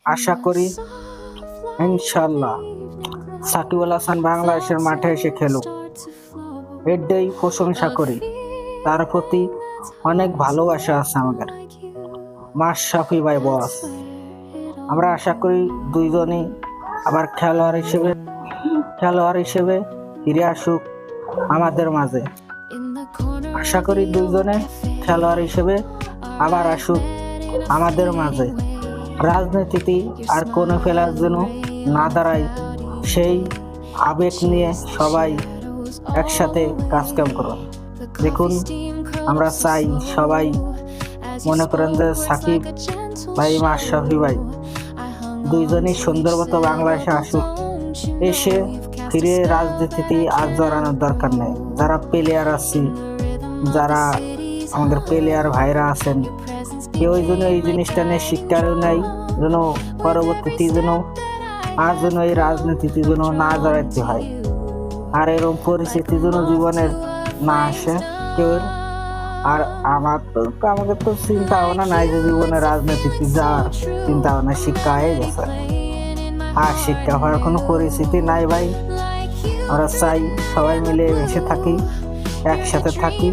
আশা করি ইনশাল্লাহ সাকিব আল হাসান বাংলাদেশের মাঠে এসে খেলুক, এটাই প্রশংসা করি। তার প্রতি অনেক ভালোবাসা আছে আমাদের। মাশরাফি ভাই বস, আমরা আশা করি দুইজনই আবার খেলোয়াড় হিসেবে ফিরে আসুক আমাদের মাঝে। আশা করি দুইজনে খেলোয়াড় হিসেবে আবার আসুক আমাদের মাঝে। রাজনীতিতে আর কোনো ফেলার জন্য না দাঁড়ায়, সেই আবেগ নিয়ে সবাই একসাথে কাজকাম করুন। দেখুন, আমরা চাই সবাই মনে করেন যে সাকিব ভাই মাশরাফি ভাই দুইজনই সুন্দর মতো বাংলাদেশে আসুক, এসে ফিরে রাজনীতিতে আর জড়ানোর দরকার নেই। যারা প্লেয়ার আছে, যারা আমাদের প্লেয়ার ভাইরা আছেন, কেউ যেন এই জিনিসটা নিয়ে শিক্ষারও নেই, যেন পরবর্তীতে যেন আর যেন এই রাজনীতিতে যেন না জড়াইতে হয়, আর এরকম পরিস্থিতি যেন জীবনের না আসে কেউ। আর আমাদের তো চিন্তা ভাবনা নাই যে জীবনে রাজনীতিতে যাওয়ার চিন্তা ভাবনা, শিক্ষা হয়ে গেছে। আর শিক্ষা হওয়ার কোনো পরিস্থিতি নাই ভাই। আমরা চাই সবাই মিলে মিশে থাকি, একসাথে থাকি,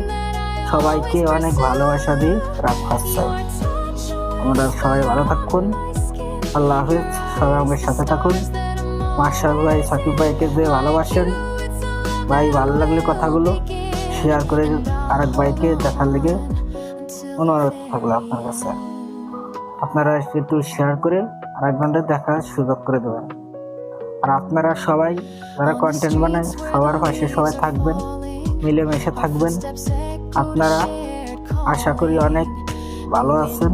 সবাইকে অনেক ভালোবাসা দিয়ে রাখার চাই। আমরা সবাই ভালো থাকুন। আল্লাহ হাফিজ। সবাই আমাদের সাথে থাকুন। মাশরাফি ভাই সাকিব ভাইকে যে ভালোবাসেন ভাই, ভালো লাগলে কথাগুলো শেয়ার করে আরেক ভাইকে দেখার লেগে অনুরোধ থাকলো আপনার কাছে। আপনারা একটু শেয়ার করে আরেকজনদের দেখার সুযোগ করে দেবেন। আর আপনারা সবাই যারা কন্টেন্ট বানান, সবার পাশে সবাই থাকবেন, মিলেমিশে থাকবেন। আপনারা আশা করি অনেক ভালো আছেন।